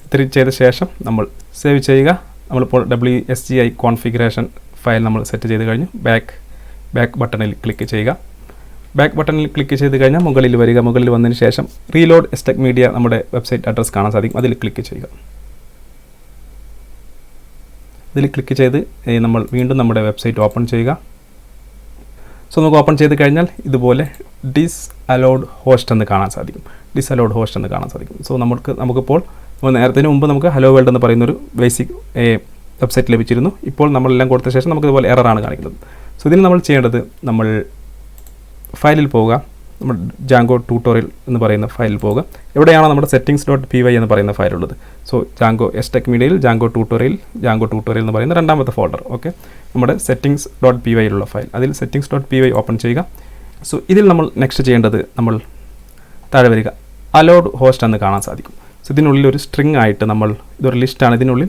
ഇത്രയും ചെയ്ത ശേഷം നമ്മൾ സേവ് ചെയ്യുക. നമ്മളിപ്പോൾ WSGI കോൺഫിഗറേഷൻ ഫയൽ നമ്മൾ സെറ്റ് ചെയ്ത് കഴിഞ്ഞു. ബാക്ക് ബട്ടണിൽ ക്ലിക്ക് ചെയ്യുക. ബാക്ക് ബട്ടണിൽ ക്ലിക്ക് ചെയ്ത് കഴിഞ്ഞാൽ മുകളിൽ വരിക. മുകളിൽ വന്നതിന് ശേഷം റീലോഡ് എസ്റ്റെക് മീഡിയ നമ്മുടെ വെബ്സൈറ്റ് അഡ്രസ്സ് കാണാൻ സാധിക്കും, അതിൽ ക്ലിക്ക് ചെയ്യുക. ഇതിൽ ക്ലിക്ക് ചെയ്ത് നമ്മൾ വീണ്ടും നമ്മുടെ വെബ്സൈറ്റ് ഓപ്പൺ ചെയ്യുക. സോ നമുക്ക് ഓപ്പൺ ചെയ്ത് കഴിഞ്ഞാൽ ഇതുപോലെ ഡിസ്അലൗഡ് ഹോസ്റ്റ് എന്ന് കാണാൻ സാധിക്കും. സോ നമുക്കിപ്പോൾ നേരത്തിന് മുമ്പ് നമുക്ക് ഹലോ വേൾഡ് എന്ന് പറയുന്നൊരു ബേസിക് വെബ്സൈറ്റ് ലഭിച്ചിരുന്നു. ഇപ്പോൾ നമ്മളെല്ലാം കൊടുത്ത ശേഷം നമുക്ക് ഇതുപോലെ എററാണ് കാണിക്കുന്നത്. സോ ഇതിന് നമ്മൾ ചെയ്യേണ്ടത്, നമ്മൾ ഫയലിൽ പോവുക, നമ്മുടെ ജാങ്കോ ട്യൂട്ടോറിയൽ എന്ന് പറയുന്ന ഫയലിൽ പോവുക. എവിടെയാണോ നമ്മുടെ settings.py എന്ന് പറയുന്ന ഫയലുള്ളത്, സോ ജാങ്കോ എസ്റ്റെക് മീഡിയയിൽ ജാങ്കോ ട്യൂട്ടോറിയൽ എന്ന് പറയുന്ന രണ്ടാമത്തെ ഫോൾഡർ. ഓക്കെ, നമ്മുടെ settings.py ഉള്ള ഫയൽ, അതിൽ settings.py ഓപ്പൺ ചെയ്യുക. സോ ഇതിൽ നമ്മൾ നെക്സ്റ്റ് ചെയ്യേണ്ടത്, നമ്മൾ താഴെ വരിക, അലൗഡ് ഹോസ്റ്റ് എന്ന് കാണാൻ സാധിക്കും. സോ ഇതിനുള്ളിൽ ഒരു സ്ട്രിങ് ആയിട്ട് ഇതൊരു ലിസ്റ്റാണ്. ഇതിനുള്ളിൽ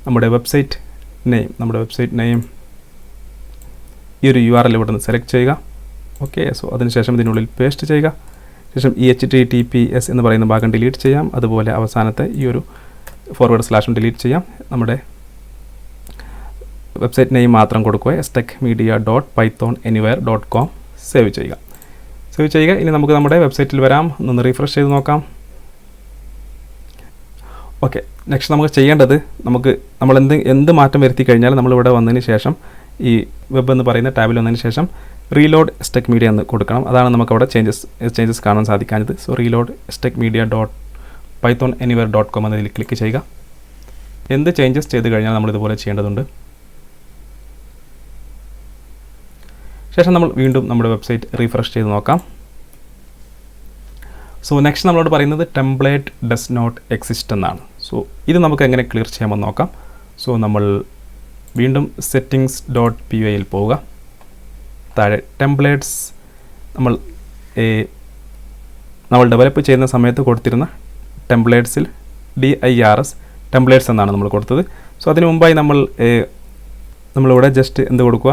നമ്മുടെ വെബ്സൈറ്റ് നെയിം ഈ ഒരു URL ഇവിടെ നിന്ന് സെലക്ട് ചെയ്യുക. ഓക്കെ, സോ അതിനുശേഷം ഇതിനുള്ളിൽ പേസ്റ്റ് ചെയ്യുക. ശേഷം HTTPS എന്ന് പറയുന്ന ഭാഗം ഡിലീറ്റ് ചെയ്യാം. അതുപോലെ അവസാനത്തെ ഈ ഒരു // ഡിലീറ്റ് ചെയ്യാം. നമ്മുടെ വെബ്സൈറ്റ് നെയിം മാത്രം കൊടുക്കുക, estecmedia.pythonanywhere.com. സേവ് ചെയ്യുക. ഇനി നമുക്ക് നമ്മുടെ വെബ്സൈറ്റിൽ വരാം. ഒന്ന് റീഫ്രഷ് ചെയ്ത് നോക്കാം. ഓക്കെ, നെക്സ്റ്റ് നമുക്ക് ചെയ്യേണ്ടത്, നമ്മൾ എന്ത് മാറ്റം വരുത്തി കഴിഞ്ഞാൽ നമ്മളിവിടെ വന്നതിന് ശേഷം ഈ വെബ് എന്ന് പറയുന്ന ടാബിൽ വന്നതിന് ശേഷം റീലോഡ് എസ്റ്റെക് മീഡിയ എന്ന് കൊടുക്കണം. അതാണ് നമുക്കവിടെ ചേഞ്ചസ് കാണാൻ സാധിക്കാഞ്ഞത്. സോ റീലോഡ് എസ്റ്റെക് മീഡിയ .pythonanywhere.com എന്നതിൽ ക്ലിക്ക് ചെയ്യുക. എന്ത് ചേഞ്ചസ് ചെയ്ത് കഴിഞ്ഞാൽ നമ്മളിതുപോലെ ചെയ്യേണ്ടതുണ്ട്. ശേഷം നമ്മൾ വീണ്ടും നമ്മുടെ വെബ്സൈറ്റ് റീഫ്രഷ് ചെയ്ത് നോക്കാം. സോ നെക്സ്റ്റ് നമ്മളോട് പറയുന്നത് ടെംപ്ലേറ്റ് ഡസ് നോട്ട് എക്സിസ്റ്റ് എന്നാണ്. സോ ഇത് നമുക്ക് എങ്ങനെ ക്ലിയർ ചെയ്യാമെന്ന് നോക്കാം. സോ നമ്മൾ വീണ്ടും settings.py പോവുക. താഴെ ടെംപ്ലേറ്റ്സ് നമ്മൾ ഡെവലപ്പ് ചെയ്യുന്ന സമയത്ത് കൊടുത്തിരുന്ന ടെംപ്ലേറ്റ്സിൽ DIRS ടെംപ്ലേറ്റ്സ് എന്നാണ് നമ്മൾ കൊടുത്തത്. സോ അതിന് മുമ്പായി നമ്മളിവിടെ ജസ്റ്റ് എന്ത് കൊടുക്കുക,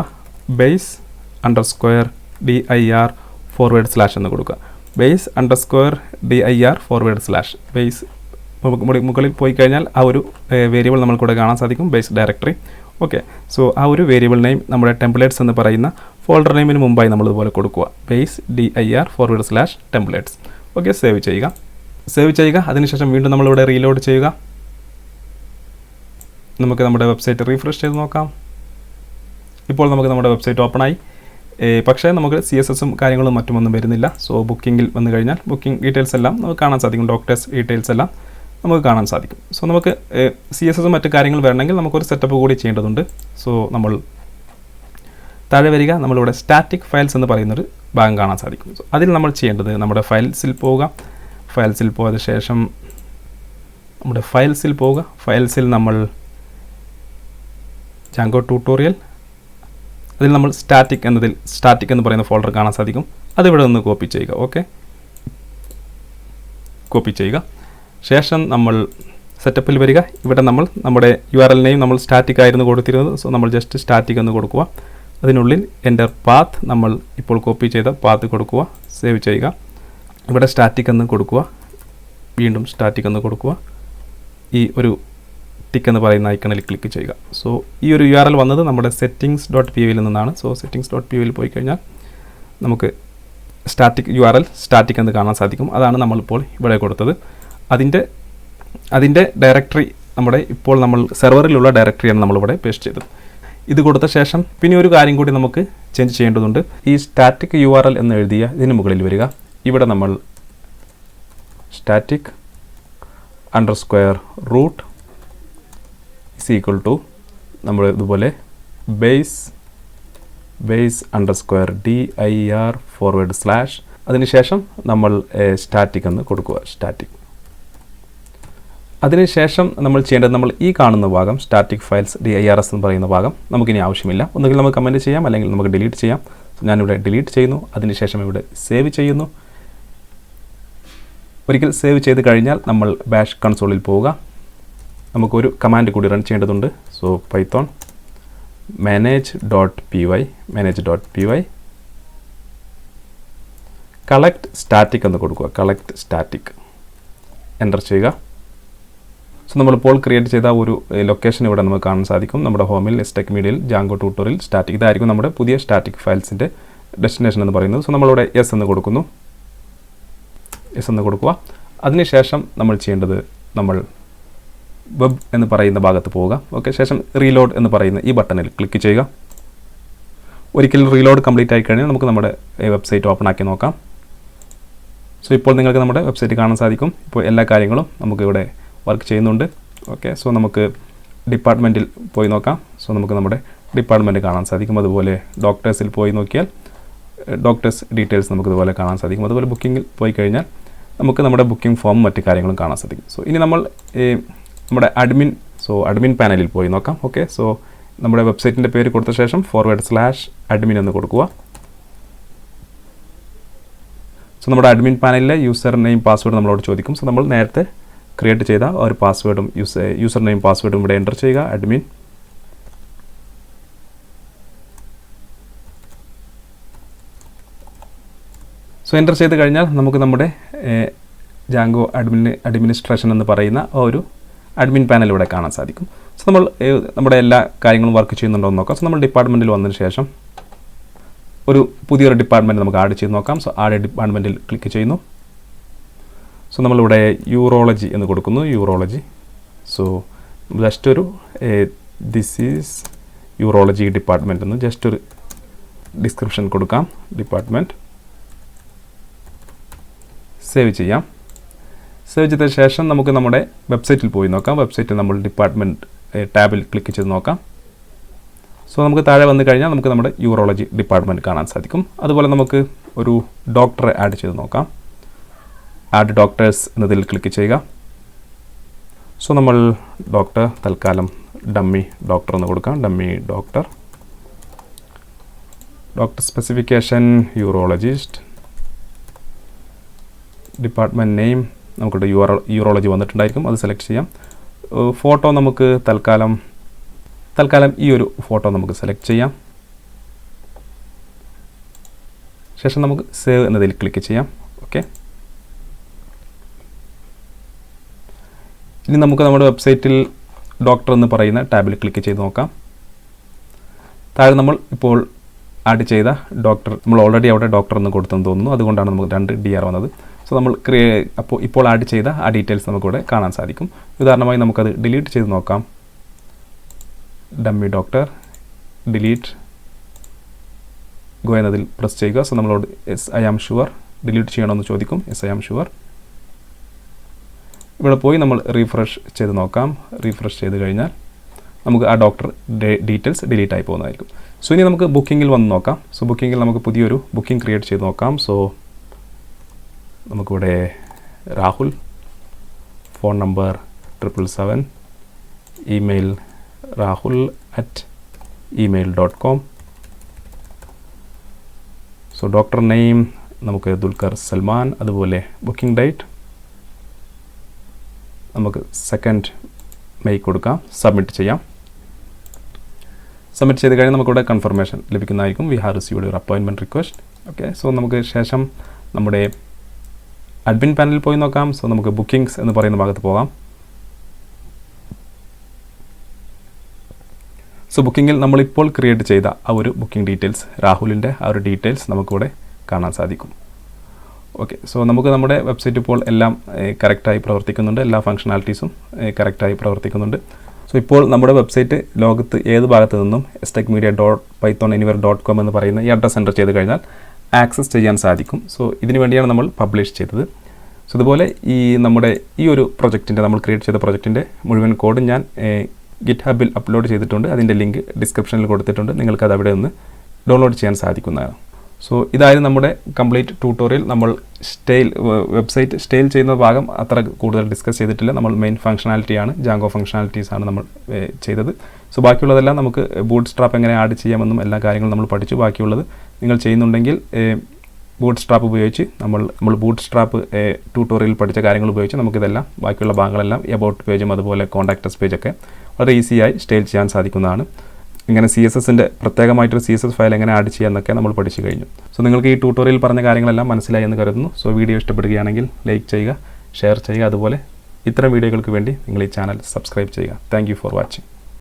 base_dir / എന്ന് കൊടുക്കുക. base_dir / base മുകളിൽ പോയി കഴിഞ്ഞാൽ ആ ഒരു വേരിയബിൾ നമ്മൾക്കിവിടെ കാണാൻ സാധിക്കും, ബേസ് ഡയറക്ടറി. ഓക്കെ, സോ ആ ഒരു വേരിയബിൾ നെയിം നമ്മുടെ ടെംപ്ലേറ്റ്സ് എന്ന് പറയുന്ന ഫോൾഡർ നെയിമിന് മുമ്പായി നമ്മൾ ഇതുപോലെ കൊടുക്കുക, base_dir / templates. ഓക്കെ, സേവ് ചെയ്യുക. അതിനുശേഷം വീണ്ടും നമ്മളിവിടെ റീലോഡ് ചെയ്യുക. നമുക്ക് നമ്മുടെ വെബ്സൈറ്റ് റീഫ്രഷ് ചെയ്ത് നോക്കാം. ഇപ്പോൾ നമുക്ക് നമ്മുടെ വെബ്സൈറ്റ് ഓപ്പണായി. പക്ഷേ നമുക്ക് CSSഉം കാര്യങ്ങളും മറ്റുമൊന്നും വരുന്നില്ല. സോ ബുക്കിങ്ങിൽ വന്നു കഴിഞ്ഞാൽ ബുക്കിംഗ് ഡീറ്റെയിൽസ് എല്ലാം നമുക്ക് കാണാൻ സാധിക്കും, ഡോക്ടേഴ്സ് ഡീറ്റെയിൽസ് എല്ലാം നമുക്ക് കാണാൻ സാധിക്കും. സോ നമുക്ക് CSSഉം മറ്റു കാര്യങ്ങൾ വരണമെങ്കിൽ നമുക്കൊരു സെറ്റപ്പ് കൂടി ചെയ്യേണ്ടതുണ്ട്. സോ നമ്മൾ താഴെ വരിക, നമ്മളിവിടെ സ്റ്റാറ്റിക് ഫയൽസ് എന്ന് പറയുന്നൊരു ഭാഗം കാണാൻ സാധിക്കും. സോ അതിൽ നമ്മൾ ചെയ്യേണ്ടത് നമ്മുടെ ഫയൽസിൽ പോവുക. ഫയൽസിൽ പോയതിനു ശേഷം നമ്മുടെ ഫയൽസിൽ നമ്മൾ ജാങ്കോ ട്യൂട്ടോറിയൽ, അതിൽ നമ്മൾ സ്റ്റാറ്റിക് എന്ന് പറയുന്ന ഫോൾഡർ കാണാൻ സാധിക്കും. അതിവിടെ നിന്ന് കോപ്പി ചെയ്യുക. ഓക്കെ, കോപ്പി ചെയ്യുക. ശേഷം നമ്മൾ സെറ്റപ്പിൽ വരിക. ഇവിടെ നമ്മുടെ URL നെയിം നമ്മൾ സ്റ്റാറ്റിക് ആയിരുന്നു കൊടുത്തിരുന്നത്. സോ നമ്മൾ ജസ്റ്റ് സ്റ്റാറ്റിക് എന്ന് കൊടുക്കുക. അതിനുള്ളിൽ എൻ്റർ പാത്ത്, നമ്മൾ ഇപ്പോൾ കോപ്പി ചെയ്ത പാത്ത് കൊടുക്കുക. സേവ് ചെയ്യുക. ഇവിടെ സ്റ്റാറ്റിക് എന്ന് കൊടുക്കുക. വീണ്ടും സ്റ്റാറ്റിക് എന്ന് കൊടുക്കുക. ഈ ഒരു ടിക്ക് എന്ന് പറയുന്ന ഐക്കണിൽ ക്ലിക്ക് ചെയ്യുക. സോ ഈ ഒരു URL വന്നത് നമ്മുടെ settings.py നിന്നാണ്. സോ settings.py പോയി കഴിഞ്ഞാൽ നമുക്ക് സ്റ്റാറ്റിക് എന്ന് കാണാൻ സാധിക്കും. അതാണ് നമ്മളിപ്പോൾ ഇവിടെ കൊടുത്തത്. അതിൻ്റെ ഡയറക്ടറി ഇപ്പോൾ നമ്മൾ സെർവറിലുള്ള ഡയറക്ടറിയാണ് നമ്മളിവിടെ പേസ്റ്റ് ചെയ്തത്. ഇത് കൊടുത്ത ശേഷം പിന്നെ ഒരു കാര്യം കൂടി നമുക്ക് ചേഞ്ച് ചെയ്യേണ്ടതുണ്ട്. ഈ സ്റ്റാറ്റിക് URL എന്ന് എഴുതിയ ഇതിന് മുകളിൽ വരിക. ഇവിടെ നമ്മൾ static_root = നമ്മൾ ഇതുപോലെ base_dir അതിനുശേഷം നമ്മൾ സ്റ്റാറ്റിക് എന്ന് കൊടുക്കുക. അതിനുശേഷം നമ്മൾ ചെയ്യേണ്ടത്, നമ്മൾ ഈ കാണുന്ന ഭാഗം സ്റ്റാറ്റിക് ഫയൽസ് DIRS എന്ന് പറയുന്ന ഭാഗം നമുക്കിനി ആവശ്യമില്ല. ഒന്നുകിൽ നമുക്ക് കമൻറ്റ് ചെയ്യാം, അല്ലെങ്കിൽ നമുക്ക് ഡിലീറ്റ് ചെയ്യാം. ഞാനിവിടെ ഡിലീറ്റ് ചെയ്യുന്നു. അതിനുശേഷം ഇവിടെ സേവ് ചെയ്യുന്നു. ഒരിക്കൽ സേവ് ചെയ്ത് കഴിഞ്ഞാൽ നമ്മൾ ബാഷ് കൺസോളിൽ പോവുക. നമുക്കൊരു കമാൻഡ് കൂടി റൺ ചെയ്യേണ്ടതുണ്ട്. So python manage.py collect static എന്ന് കൊടുക്കുക. collect static എൻ്റർ ചെയ്യുക. സോ നമ്മളിപ്പോൾ ക്രിയേറ്റ് ചെയ്ത ഒരു ലൊക്കേഷൻ ഇവിടെ നമുക്ക് കാണാൻ സാധിക്കും. നമ്മുടെ ഹോമിൽ എസ്റ്റെക് മീഡിയയിൽ ജാങ്കോ ട്യൂട്ടോറിയൽ സ്റ്റാറ്റിക്, ഇതായിരിക്കും നമ്മുടെ പുതിയ സ്റ്റാറ്റിക് ഫയൽസിൻ്റെ ഡെസ്റ്റിനേഷൻ എന്ന് പറയുന്നത്. സോ നമ്മളിവിടെ യെസ് എന്ന് കൊടുക്കുക. അതിനുശേഷം നമ്മൾ ചെയ്യേണ്ടത്, നമ്മൾ വെബ് എന്ന് പറയുന്ന ഭാഗത്ത് പോവുക. ഓക്കെ, ശേഷം റീലോഡ് എന്ന് പറയുന്ന ഈ ബട്ടണിൽ ക്ലിക്ക് ചെയ്യുക. ഒരിക്കൽ റീലോഡ് കംപ്ലീറ്റ് ആയി കഴിഞ്ഞാൽ നമുക്ക് നമ്മുടെ വെബ്സൈറ്റ് ഓപ്പൺ ആക്കി നോക്കാം. സോ ഇപ്പോൾ നിങ്ങൾക്ക് നമ്മുടെ വെബ്സൈറ്റ് കാണാൻ സാധിക്കും. ഇപ്പോൾ എല്ലാ കാര്യങ്ങളും നമുക്ക് ഇവിടെ വർക്ക് ചെയ്യുന്നുണ്ട്. ഓക്കെ, സോ നമുക്ക് ഡിപ്പാർട്ട്മെൻറ്റിൽ പോയി നോക്കാം. സോ നമുക്ക് നമ്മുടെ ഡിപ്പാർട്ട്മെൻറ്റ് കാണാൻ സാധിക്കും. അതുപോലെ ഡോക്ടേഴ്സിൽ പോയി നോക്കിയാൽ ഡോക്ടേഴ്സ് ഡീറ്റെയിൽസ് നമുക്ക് ഇതുപോലെ കാണാൻ സാധിക്കും. അതുപോലെ ബുക്കിങ്ങിൽ പോയി കഴിഞ്ഞാൽ നമുക്ക് നമ്മുടെ ബുക്കിംഗ് ഫോം മറ്റു കാര്യങ്ങളും കാണാൻ സാധിക്കും. സോ ഇനി നമ്മൾ നമ്മുടെ അഡ്മിൻ പാനലിൽ പോയി നോക്കാം. ഓക്കെ, സോ നമ്മുടെ വെബ്സൈറ്റിൻ്റെ പേര് കൊടുത്ത ശേഷം /admin എന്ന് കൊടുക്കുക. സോ നമ്മുടെ അഡ്മിൻ പാനലിലെ യൂസർ നെയിം പാസ്വേഡ് നമ്മളോട് ചോദിക്കും. സോ നമ്മൾ നേരത്തെ ക്രിയേറ്റ് ചെയ്ത ഒരു പാസ്വേഡും യൂസർ നെയിം പാസ്വേഡും ഇവിടെ എൻ്റർ ചെയ്യുക. അഡ്മിൻ. സോ എൻ്റർ ചെയ്ത് കഴിഞ്ഞാൽ നമുക്ക് നമ്മുടെ ജാങ്കോ അഡ്മിനിസ്ട്രേഷൻ എന്ന് പറയുന്ന ഒരു അഡ്മിൻ പാനൽ ഇവിടെ കാണാൻ സാധിക്കും. സോ നമ്മൾ നമ്മുടെ എല്ലാ കാര്യങ്ങളും വർക്ക് ചെയ്യുന്നുണ്ടോ എന്ന് നോക്കാം. സോ നമ്മൾ ഡിപ്പാർട്ട്മെൻറ്റിൽ വന്നതിന് ശേഷം ഒരു പുതിയൊരു ഡിപ്പാർട്ട്മെൻറ്റ് നമുക്ക് ആഡ് ചെയ്ത് നോക്കാം. സോ ആഡ് ഡിപ്പാർട്ട്മെൻറ്റിൽ ക്ലിക്ക് ചെയ്യുന്നു. സോ നമ്മളിവിടെ യൂറോളജി എന്ന് കൊടുക്കുന്നു. സോ ജസ്റ്റ് ഒരു ദിസ് ഈസ് യൂറോളജി ഡിപ്പാർട്ട്മെൻറ്റ് എന്ന് ജസ്റ്റ് ഒരു ഡിസ്ക്രിപ്ഷൻ കൊടുക്കാം, ഡിപ്പാർട്ട്മെൻറ്റ്. സേവ് ചെയ്യാം. സേവ് ചെയ്ത ശേഷം നമുക്ക് നമ്മുടെ വെബ്സൈറ്റിൽ പോയി നോക്കാം. വെബ്സൈറ്റിൽ നമ്മൾ ഡിപ്പാർട്ട്മെൻറ്റ് ടാബിൽ ക്ലിക്ക് ചെയ്ത് നോക്കാം. സോ നമുക്ക് താഴെ വന്നു കഴിഞ്ഞാൽ നമുക്ക് നമ്മുടെ യൂറോളജി ഡിപ്പാർട്ട്മെൻറ്റ് കാണാൻ സാധിക്കും. അതുപോലെ നമുക്ക് ഒരു ഡോക്ടറെ ആഡ് ചെയ്ത് നോക്കാം. ആഡ് ഡോക്ടേഴ്സ് എന്നതിൽ ക്ലിക്ക് ചെയ്യുക. സോ നമ്മൾ ഡോക്ടർ തൽക്കാലം ഡമ്മി ഡോക്ടർ എന്ന് കൊടുക്കാം. Dummy doctor. Doctor specification urologist. Department name നമുക്കിവിടെ യൂറോളജി വന്നിട്ടുണ്ടായിരിക്കും, അത് സെലക്ട് ചെയ്യാം. ഫോട്ടോ നമുക്ക് തൽക്കാലം ഈ ഒരു ഫോട്ടോ നമുക്ക് സെലക്ട് ചെയ്യാം. ശേഷം നമുക്ക് സേവ് എന്നതിൽ ക്ലിക്ക് ചെയ്യാം. ഓക്കെ, ഇനി നമുക്ക് നമ്മുടെ വെബ്സൈറ്റിൽ ഡോക്ടർ എന്ന് പറയുന്ന ടാബിൽ ക്ലിക്ക് ചെയ്ത് നോക്കാം. താഴെ നമ്മൾ ഇപ്പോൾ ആഡ് ചെയ്ത ഡോക്ടർ, നമ്മൾ ഓൾറെഡി അവിടെ ഡോക്ടർ എന്ന് കൊടുത്തെന്ന് തോന്നുന്നു, അതുകൊണ്ടാണ് നമുക്ക് 2 DR വന്നത്. സോ നമ്മൾ ഇപ്പോൾ ആഡ് ചെയ്ത ആ ഡീറ്റെയിൽസ് നമുക്കിവിടെ കാണാൻ സാധിക്കും. ഉദാഹരണമായി നമുക്കത് ഡിലീറ്റ് ചെയ്ത് നോക്കാം. ഡമ്മി ഡോക്ടർ, ഡിലീറ്റ്, ഗോ എന്നതിൽ പ്രസ് ചെയ്യുക. സോ നമ്മളോട് yes I am sure delete ചെയ്യണമെന്ന് ചോദിക്കും. Yes I am sure. ഇവിടെ പോയി നമ്മൾ റീഫ്രഷ് ചെയ്ത് നോക്കാം. റീഫ്രഷ് ചെയ്ത് കഴിഞ്ഞാൽ നമുക്ക് ആ ഡോക്ടർ ഡീറ്റെയിൽസ് ഡിലീറ്റ് ആയി പോകുന്നതായിരിക്കും. സോ ഇനി നമുക്ക് ബുക്കിങ്ങിൽ വന്ന് നോക്കാം. സോ ബുക്കിങ്ങിൽ നമുക്ക് പുതിയൊരു ബുക്കിംഗ് ക്രിയേറ്റ് ചെയ്ത് നോക്കാം. സോ നമുക്കിവിടെ Rahul, phone number 777, email rahul@email.com. So doctor name നമുക്ക് ദുൽഖർ സൽമാൻ. അതുപോലെ ബുക്കിംഗ് ഡേറ്റ് നമുക്ക് 2 മെയ് കൊടുക്കാം. സബ്മിറ്റ് ചെയ്യാം. സബ്മിറ്റ് ചെയ്ത് കഴിഞ്ഞാൽ നമുക്കിവിടെ കൺഫർമേഷൻ ലഭിക്കുന്നതായിരിക്കും. We have received your appointment request. Okay, so നമുക്ക് ശേഷം നമ്മുടെ അഡ്മിൻ പാനലിൽ പോയി നോക്കാം. സോ നമുക്ക് ബുക്കിംഗ്സ് എന്ന് പറയുന്ന ഭാഗത്ത് പോകാം. സോ ബുക്കിങ്ങിൽ നമ്മളിപ്പോൾ ക്രിയേറ്റ് ചെയ്ത ആ ഒരു ബുക്കിംഗ് ഡീറ്റെയിൽസ്, രാഹുലിൻ്റെ ആ ഒരു ഡീറ്റെയിൽസ് നമുക്കിവിടെ കാണാൻ സാധിക്കും. ഓക്കെ, സോ നമുക്ക് നമ്മുടെ വെബ്സൈറ്റ് ഇപ്പോൾ എല്ലാം കറക്റ്റായി പ്രവർത്തിക്കുന്നുണ്ട്. എല്ലാ ഫങ്ഷണാലിറ്റീസും കറക്റ്റായി പ്രവർത്തിക്കുന്നുണ്ട്. സോ ഇപ്പോൾ നമ്മുടെ വെബ്സൈറ്റ് ലോകത്ത് ഏത് ഭാഗത്ത് നിന്നും stechmedia.pythonanywhere.com എന്ന് പറയുന്ന ഈ അഡ്രസ് എൻ്റർ ചെയ്ത് കഴിഞ്ഞാൽ ആക്സസ് ചെയ്യാൻ സാധിക്കും. സോ ഇതിനു വേണ്ടിയാണ് നമ്മൾ പബ്ലിഷ് ചെയ്തത്. സോ ഇതുപോലെ നമ്മുടെ ഈ ഒരു പ്രൊജക്റ്റിൻ്റെ, നമ്മൾ ക്രിയേറ്റ് ചെയ്ത പ്രൊജക്റ്റിൻ്റെ മുഴുവൻ കോഡ് ഞാൻ ഗിറ്റ്ഹബിൽ അപ്ലോഡ് ചെയ്തിട്ടുണ്ട്. അതിൻ്റെ ലിങ്ക് ഡിസ്ക്രിപ്ഷനിൽ കൊടുത്തിട്ടുണ്ട്. നിങ്ങൾക്കത് അവിടെ നിന്ന് ഡൗൺലോഡ് ചെയ്യാൻ സാധിക്കുന്നതാണ്. സോ ഇതായിരുന്നു നമ്മുടെ കംപ്ലീറ്റ് ട്യൂട്ടോറിയൽ. നമ്മൾ വെബ്സൈറ്റ് സ്റ്റൈൽ ചെയ്യുന്ന ഭാഗം അത്ര കൂടുതൽ ഡിസ്കസ് ചെയ്തിട്ടില്ല. നമ്മൾ മെയിൻ ഫങ്ഷണാലിറ്റിയാണ്, ജാങ്കോ ഫങ്ഷണാലിറ്റീസാണ് നമ്മൾ ചെയ്തത്. സോ ബാക്കിയുള്ളതെല്ലാം നമുക്ക് ബൂട്ട് സ്ട്രാപ്പ് എങ്ങനെ ആഡ് ചെയ്യാമെന്നും എല്ലാ കാര്യങ്ങളും നമ്മൾ പഠിച്ചു. ബാക്കിയുള്ളത് നിങ്ങൾ ചെയ്യുന്നുണ്ടെങ്കിൽ ബൂട്ട് സ്ട്രാപ്പ് ഉപയോഗിച്ച് നമ്മൾ ബൂട്ട് സ്ട്രാപ്പ് ട്യൂട്ടോറിയൽ പഠിച്ച കാര്യങ്ങൾ ഉപയോഗിച്ച് നമുക്കിതെല്ലാം ബാക്കിയുള്ള ഭാഗങ്ങളെല്ലാം എബൌട്ട് പേജും അതുപോലെ കോൺടാക്റ്റസ് പേജൊക്കെ വളരെ ഈസിയായി സ്റ്റൈൽ ചെയ്യാൻ സാധിക്കുന്നതാണ്. ഇങ്ങനെ CSSൻ്റെ പ്രത്യേകമായിട്ടൊരു CSS ഫയൽ എങ്ങനെ ആഡ് ചെയ്യാമെന്നൊക്കെ നമ്മൾ പഠിച്ചു കഴിഞ്ഞു. സോ നിങ്ങൾക്ക് ഈ ട്യൂട്ടോറിയൽ പറഞ്ഞ കാര്യങ്ങളെല്ലാം മനസ്സിലായി എന്ന് കരുതുന്നു. സോ വീഡിയോ ഇഷ്ടപ്പെടുകയാണെങ്കിൽ ലൈക്ക് ചെയ്യുക, ഷെയർ ചെയ്യുക. അതുപോലെ ഇത്തരം വീഡിയോകൾക്ക് വേണ്ടി നിങ്ങൾ ഈ ചാനൽ സബ്സ്ക്രൈബ് ചെയ്യുക. Thank you for watching.